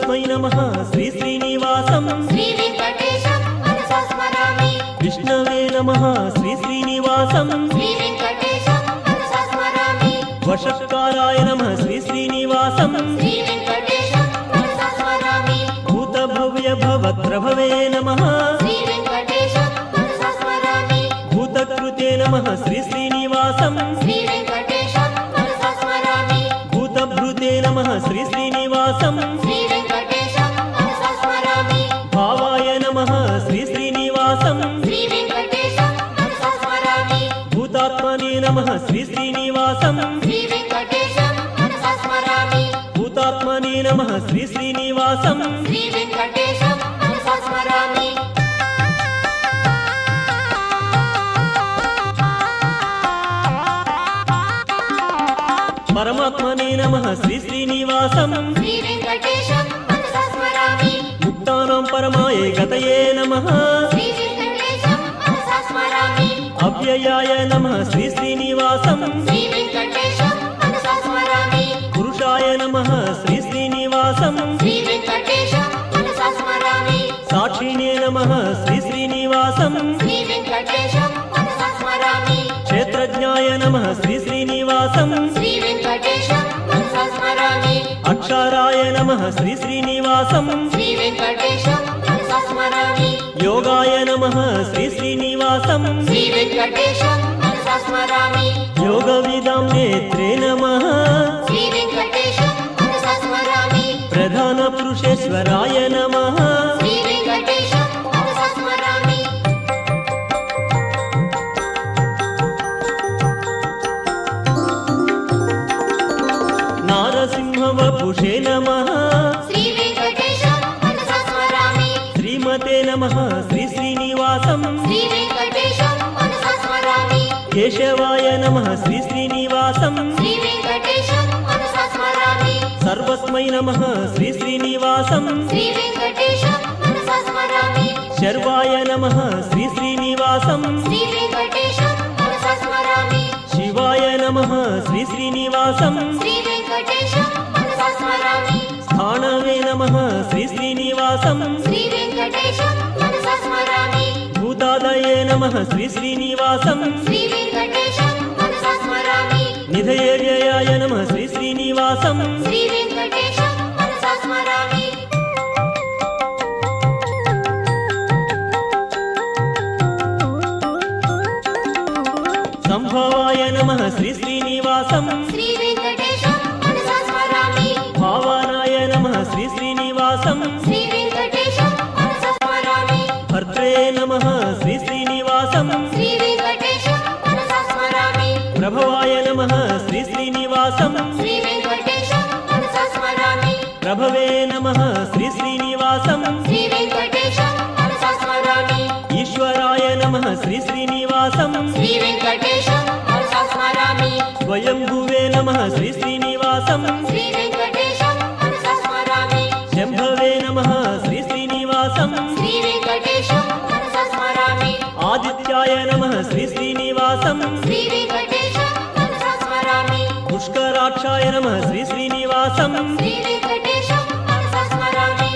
तस्मै नमः श्री श्रीनिवासं श्री वेंकटेशं मनसा स्मरामि विष्णवे नमः श्री श्रीनिवासं श्री वेंकटेशं मनसा स्मरामि वषट्काराय नमः श्री श्रीनिवासं श्री वेंकटेशं मनसा स्मरामि भूतभव्य भवत्रभवे नमः श्री वेंकटेशं मनसा स्मरामि भूतकृते नमः श्री श्रीनिवासं श्री वेंकटेशं मनसा स्मरामि भूतभृते नमः श्री श्रीनिवासं श्री वेंकटेशं मनसा स्मरामि भावाय नमः श्री श्रीनिवासं श्री वेंकटेशं मनसा स्मरामि भूतात्मने नमः श्री श्रीनिवासं श्री वेंकटेशं मनसा स्मरामि भूतात्मने नमः श्री श्रीनिवासं श्री वेंकटेशं मनसा स्मरामि परमात्मने नमः श्री श्रीनिवासं श्री वेंकटेशं मनसा स्मरामि मुक्तानां परमाय गतये नमः श्री वेंकटेशं मनसा स्मरामि अव्ययाय नमः श्री श्रीनिवासं श्री वेंकटेशं मनसा स्मरामि पुरुषाय नमः श्री श्रीनिवासं श्री वेंकटेशं मनसा स्मरामि साक्षिणे नमः श्री श्रीनिवासं श्री वेंकटेशं मनसा स्मरामि क्षेत्रज्ञाय नमः श्री श्रीनिवासं श्री वेंकटेशं मनसा स्मरामि अक्षराय नमः श्री श्रीनिवासं श्री वेंकटेशं मनसा स्मरामि योगाय नमः श्री श्रीनिवासं श्री वेंकटेशं मनसा स्मरामि योगविदां नेत्रे नमः श्री वेंकटेशं मनसा स्मरामि प्रधानपुरुषेश्वराय नमः श्री वेंकटेशं मनसा स्मरामि नारसिंहवपुषे नमः श्री वेंकटेशं मनसा स्मरामि श्रीमते नमः श्री श्रीनिवासं श्री वेंकटेशं मनसा स्मरामि केशवाय नमः श्री श्रीनिवासं श्री वेंकटेशं मनसा स्मरामि सर्वस्मै नमः श्री श्रीनिवासं श्री वेंकटेशं मनसा स्मरामि शर्वाय नमः श्री श्रीनिवासं श्री वेंकटेशं मनसा स्मरामि शिवाय नमः श्री श्रीनिवासं श्री वेंकटेशं मनसा स्मरामि स्थानवे नमः श्री श्रीनिवासं श्री वेंकटेशं मनसा स्मरामि भूतादये नमः श्री श्रीनिवासं श्री वेंकटेशं मनसा स्मरामि निधये व्ययाय नमः श्री श्रीनिवासं श्री वेंकटेशं मनसा स्मरामि संभवाय नमः श्री श्रीनिवासं श्री वेंकटेशं मनसा स्मरामि भावानाय नमः श्री श्रीनिवासं श्री वेंकटेशं मनसा स्मरामि भर्त्रे नमः श्री श्रीनिवासं श्री वेंकटेशं मनसा स्मरामि प्रभवाय नमः श्री श्रीनिवासं श्री वेंकटेशं मनसा स्मरामि प्रभवे नमः श्री श्रीनिवासं श्री वेंकटेशं मनसा स्मरामि ईश्वराय नमः श्री श्रीनिवासं श्री वेंकटेशं मनसा स्मरामि स्वयंभुवे नमः श्री श्रीनिवासं श्री वेंकटेशं मनसा स्मरामि शंभवे नमः श्री श्रीनिवासं श्री वेंकटेशं मनसा स्मरामि आदित्याय नमः श्री श्रीनिवासं श्री वेंकटेशं मनसा स्मरामि पुष्कराक्षाय नमः श्री श्रीनिवासं श्री वेंकटेशं मनसा स्मरामि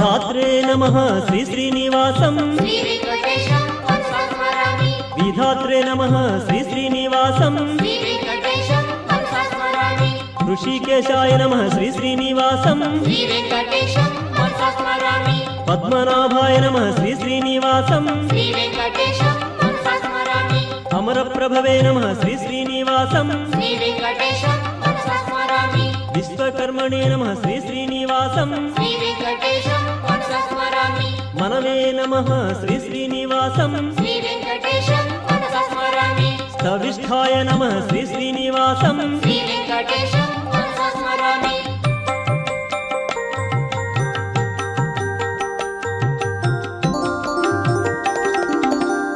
धात्रे नमः श्री श्रीनिवासं श्री वेंकटेशं मनसा स्मरामि विधात्रे नमः श्री श्रीनिवासं श्री वेंकटेशं मनसा स्मरामि ऋषिकेशाय नमः श्री श्रीनिवासं श्री वेंकटेशं मनसा स्मरामि पद्मनाभाय नमः श्री श्रीनिवासं श्री वेंकटेशं मनसा स्मरामि अमरप्रभवे नमः श्री श्रीनिवासं श्री वेंकटेशं मनसा स्मरामि विश्वकर्मणे नमः श्री श्रीनिवासं श्री वेंकटेशं मनसा स्मरामि मनवे नमः श्री श्रीनिवासं श्री वेंकटेशं मनसा स्मरामि स्थविष्ठाय नमः श्री श्रीनिवासं श्री वेंकटेशं मनसा स्मरामि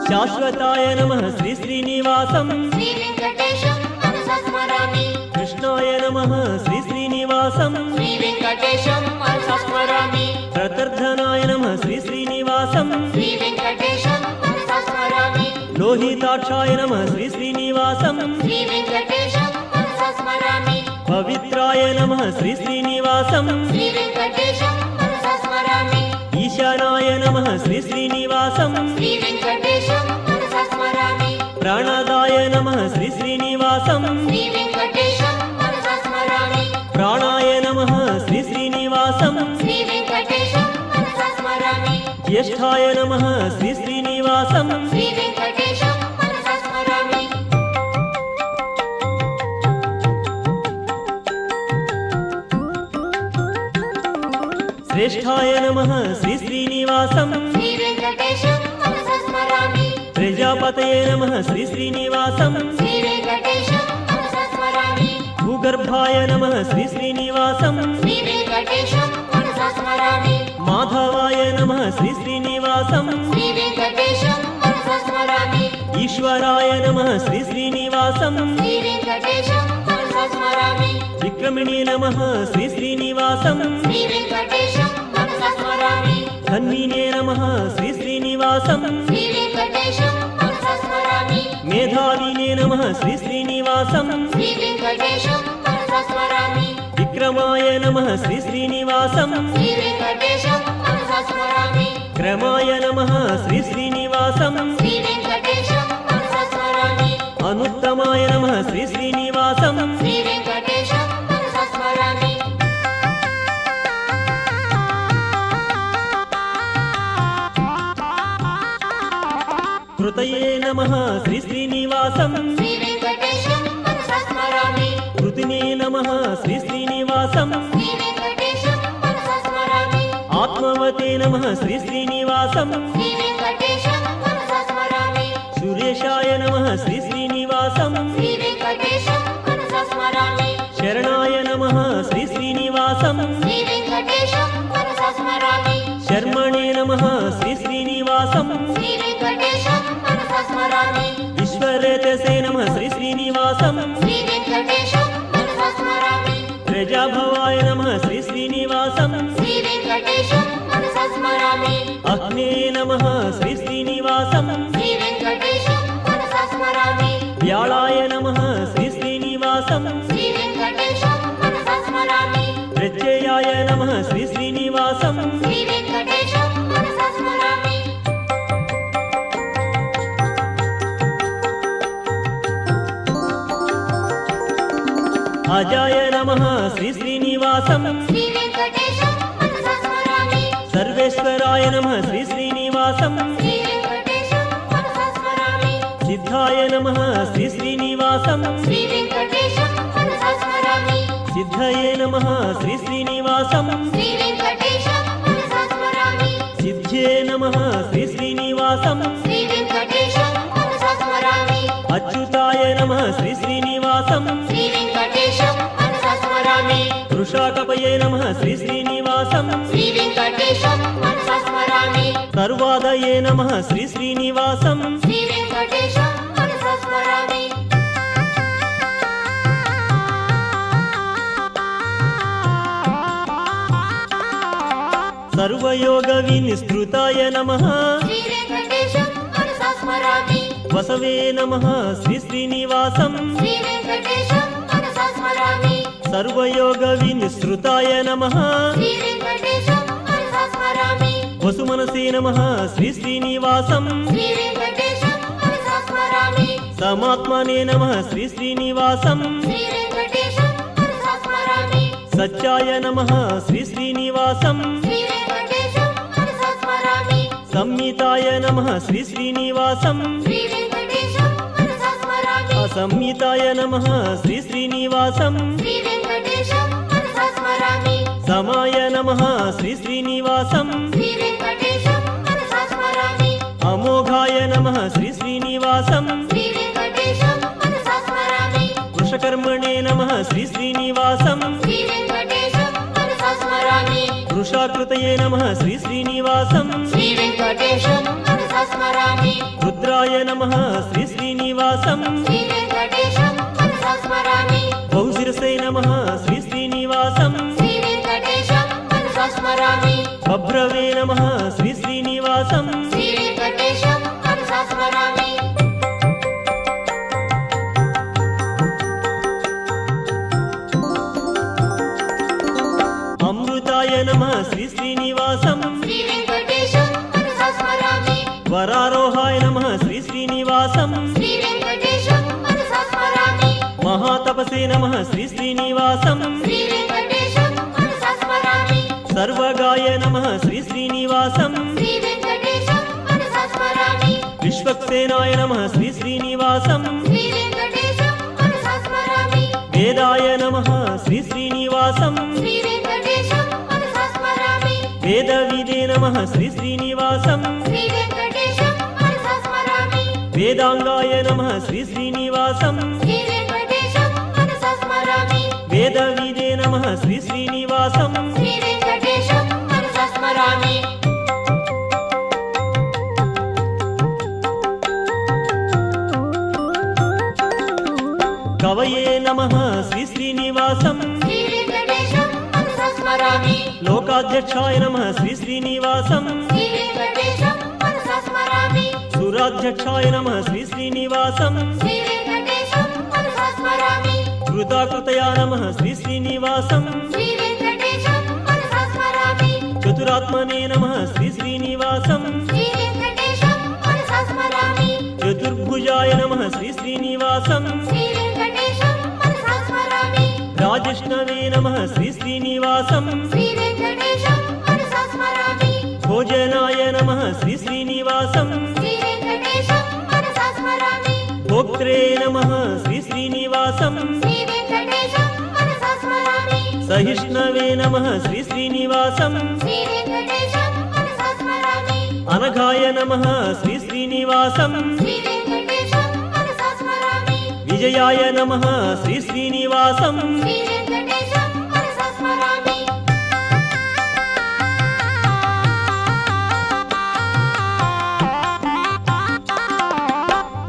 शाश्वताय नमः श्री श्रीनिवासं श्री वेंकटेशं मनसा स्मरामि कृष्णाय नमः श्री श्रीनिवासं श्री वेंकटेशं मनसा स्मरामि प्रतर्धनाय नमः श्री श्रीनिवासं श्री वेंकटेशं मनसा स्मरामि లోహితాక్షాయ నమః శ్రీ శ్రీనివాసం శ్రీ వెంకటేశం మనసా స్మరామి పవిత్రాయ నమః శ్రీ శ్రీనివాసం శ్రీ వెంకటేశం మనసా స్మరామి ఈశానాయ నమః శ్రీ శ్రీనివాసం శ్రీ వెంకటేశం మనసా స్మరామి ప్రాణదాయ నమః శ్రీ శ్రీనివాసం శ్రీ వెంకటేశం మనసా స్మరామి ప్రాణాయ నమః శ్రీ శ్రీనివాసం శ్రీ వెంకటేశం మనసా స్మరామి జ్యేష్ఠాయ నమః శ్రీ శ్రీనివాసం శ్రీ వెంకటేశం మనసా స్మరామి శ్రేష్ఠాయ నమః శ్రీ శ్రీనివాసం శ్రీ వెంకటేశం మనసా స్మరామి ప్రజాపతయే నమః శ్రీ శ్రీనివాసం శ్రీ వెంకటేశం మనసా స్మరామి భూగర్భాయ నమః శ్రీ శ్రీనివాసం శ్రీ వెంకటేశం మనసా స్మరామి మాధవాయ నమః శ్రీ శ్రీనివాసం శ్రీ వెంకటేశం మనసా స్మరామి ఈశ్వరాయ నమః శ్రీ శ్రీనివాసం శ్రీ వెంకటేశం మనసా స్మరామి విక్రమిణే నమః శ్రీ శ్రీనివాసం శ్రీ వెంకటేశం మనసా స్మరామి ధన్వినే నమః శ్రీ శ్రీనివాసం శ్రీ వెంకటేశం మనసా స్మరామి మేధావినే నమః శ్రీ శ్రీనివాసం శ్రీ వెంకటేశం మనసా స్మరామి విక్రమాయ నమః శ్రీ శ్రీనివాసం శ్రీ వెంకటేశం మనసా స్మరామి క్రమాయ నమః శ్రీ శ్రీనివాసం శ్రీ వెంకటేశం మనసా స్మరామి అనుత్తమాయ నమః శ్రీ శ్రీనివాసం శ్రీ వెంకటేశం మనసా స్మరామి కృతయే నమః శ్రీ శ్రీనివాసం శ్రీ వెంకటేశం మనసా స్మరామి కృతినే నమః శ్రీ శ్రీనివాసం శ్రీ వెంకటేశం మనసా స్మరామి ఆత్మవతే నమః శ్రీ శ్రీనివాసం శ్రీ వెంకటేశం మనసా స్మరామి సురేశాయ నమః శ్రీ శ్రీనివాసం శ్రీ వెంకటేశం మనసా స్మరామి శరణాయ నమః శ్రీ శ్రీనివాసం శ్రీ వెంకటేశం మనసా స్మరామి శర్మణే నమః శ్రీ శ్రీనివాసం శ్రీ వెంకటేశం మనసా స్మరామి ఈశ్వరేతసే నమః శ్రీ శ్రీనివాసం శ్రీ వెంకటేశం మనసా స్మరామి ప్రజాభవాయ నమః శ్రీ శ్రీనివాసం శ్రీ వెంకటేశం మనసా స్మరామి అగ్నే నమః శ్రీ శ్రీనివాసం శ్రీ వెంకటేశం మనసా స్మరామి వ్యాళాయ నమః శ్రీ శ్రీనివాసం శ్రీ వెంకటేశం మనసా స్మరామి ప్రత్యయాయ నమః శ్రీ శ్రీనివాసం శ్రీ వెంకటేశం మనసా స్మరామి అజాయ నమః శ్రీ శ్రీనివాసం శ్రీ వెంకటేశం మనసా స్మరామి సర్వేశ్వరాయ నమః శ్రీ శ్రీనివాసం శ్రీ వెంకటేశం మనసా స్మరామి సిద్ధాయ నమః శ్రీ శ్రీనివాసం శ్రీ వెంకటేశం మనసా స్మరామి సిద్ధయే నమః శ్రీ శ్రీనివాసం శ్రీ వెంకటేశం మనసా స్మరామి సిద్ధ్యే నమః శ్రీ శ్రీనివాసం శ్రీ వెంకటేశం మనసా స్మరామి అచ్యుతాయ నమః శ్రీ శ్రీనివాసం శ్రీ వెంకటేశం మనసా స్మరామి వృషాకపయే నమః శ్రీ శ్రీనివాసం శ్రీ వెంకటేశం మనసా స్మరామి సర్వాదయే నమః శ్రీ శ్రీనివాసం శ్రీ వెంకటేశం మనసా స్మరామి సర్వయోగ వినిస్తృతాయ నమః శ్రీ వెంకటేశం మనసా స్మరామి వసవే నమః శ్రీ శ్రీనివాసం శ్రీ వెంకటేశం మనసా స్మరామి సర్వయోగ వినిస్తృతాయ నమః శ్రీ వెంకటేశం మనసా స్మరామి వసుమనసే నమః శ్రీ శ్రీనివాసం శ్రీ వెంకటేశం మనసా స్మరామి సమాత్మనే నమః శ్రీ శ్రీనివాసం శ్రీ వెంకటేశం మనసా స్మరామి సత్యాయ నమః శ్రీ శ్రీనివాసం శ్రీ వెంకటేశం మనసా స్మరామి సంహితాయ నమః శ్రీ శ్రీనివాసం శ్రీ వెంకటేశం మనసా స్మరామి అసంహితాయ నమః శ్రీ శ్రీనివాసం శ్రీ వెంకటేశం మనసా స్మరామి సమాయ నమః శ్రీ శ్రీనివాసం శ్రీ వెంకటేశం మనసా స్మరామి అమోఘాయ నమః శ్రీ శ్రీనివాసం శ్రీ వెంకటేశం మనసా స్మరామి వృషకర్మణే నమః శ్రీ శ్రీనివాసం శ్రీ వెంకటేశం మనసా స్మరామి వృషాకృతయే నమః శ్రీ శ్రీనివాసం శ్రీ వెంకటేశం మనసా స్మరామి రుద్రాయ నమః శ్రీ శ్రీనివాసం శ్రీ వెంకటేశం మనసా స్మరామి బహుశిరసే నమః శ్రీ శ్రీనివాసం శ్రీ వెంకటేశం మనసా స్మరామి బభ్రవే నమః శ్రీ శ్రీనివాసం శ్రీ వెంకటేశం మనసా స్మరామి नमः श्री श्रीनिवासं श्री वेङ्कटेशं मनसा स्मरामि वरारोहाय नमः श्री श्रीनिवासं श्री वेङ्कटेशं मनसा स्मरामि महातपसे नमः श्री श्रीनिवासं श्री वेङ्कटेशं मनसा स्मरामि सर्वगाय नमः श्री श्रीनिवासं श्री वेङ्कटेशं मनसा स्मरामि विश्वक्सेनाय नमः श्री श्रीनिवासं श्री वेङ्कटेशं मनसा स्मरामि वेदाय नमः श्री श्रीनिवासं श्री वेङ्कटेशं मनसा स्मरामि वेदविदे नमः श्री श्रीनिवासं श्री वेङ्कटेशं मनसा स्मरामि वेदांगाय नमः श्री श्रीनिवासं श्री वेङ्कटेशं मनसा स्मरामि वेदविदे नमः श्री श्रीनिवासं श्री वेङ्कटेशं मनसा स्मरामि कवये नमः श्री श्रीनिवासं श्री वेङ्कटेशं मनसा स्मरामि लोकाध्यक्षाय नमः श्री श्रीनिवासं श्री वेङ्कटेशं मनसा स्मरामि सुराध्यक्षाय नमः श्री श्रीनिवासं श्री वेङ्कटेशं मनसा स्मरामि कृताकृतया नमः श्री श्रीनिवासं श्री वेङ्कटेशं मनसा स्मरामि चतुरात्मने नमः श्री श्रीनिवासं श्री वेङ्कटेशं मनसा स्मरामि चतुर्भुजाय नमः श्री श्रीनिवासं श्री वेङ्कटेशं मनसा स्मरामि राजिष्णवे नमः श्री श्रीनिवासं श्री वेङ्कटेशं मनसा स्मरामि भोजनाय नमः श्री श्रीनिवासं श्री वेङ्कटेशं मनसा स्मरामि भोक्त्रे नमः श्री श्रीनिवासं श्री वेङ्कटेशं मनसा स्मरामि सहिष्णवे नमः श्री श्रीनिवासं श्री वेङ्कटेशं मनसा स्मरामि अनघाय नमः श्री श्रीनिवासं श्री वेङ्कटेशं मनसा स्मरामि विजयाय नमः श्री श्रीनिवासं श्री वेङ्कटेशं मनसा स्मरामि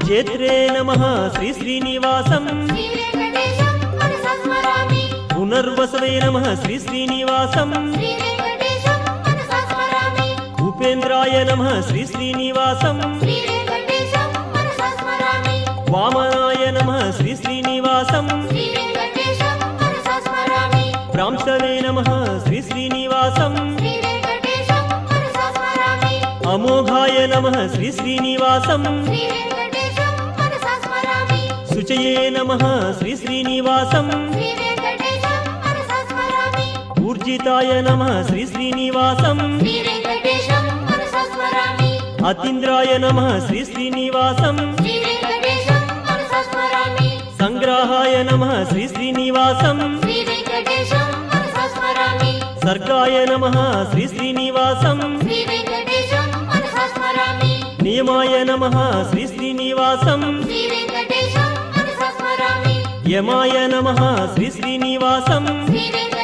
जेत्रे नमः श्री श्रीनिवासं श्री वेङ्कटेशं मनसा स्मरामि पुनर्वसवे नमः श्री श्रीनिवासं श्री वेङ्कटेशं मनसा स्मरामि उपेन्द्राय नमः श्री श्रीनिवासं श्री वेङ्कटेशं मनसा स्मरामि वामनाय नमः श्री श्रीनिवासं श्री वेङ्कटेशं मनसा स्मरामि प्रांशवे नमः श्री श्रीनिवासं श्री वेङ्कटेशं मनसा स्मरामि अमोघाय नमः श्री श्रीनिवासं श्री वेङ्कटेशं मनसा स्मरामि शुचये नमः श्री श्रीनिवासं श्री वेङ्कटेशं मनसा स्मरामि ऊर्जिताय नमः श्री श्रीनिवासं श्री वेङ्कटेशं मनसा स्मरामि अतीन्द्राय नमः श्री श्रीनिवासं श्री वेङ्कटेशं मनसा स्मरामि संग्राहाय नमः श्री श्रीनिवासं श्री वेङ्कटेशं मनसा स्मरामि सर्गाय नमः श्री श्रीनिवासं श्री वेङ्कटेशं मनसा स्मरामि नियमाय नमः श्री श्रीनिवासं श्री वेङ्कटेशं मनसा स्मरामि यमाय नमः श्री श्रीनिवासं श्री वेङ्कटेशं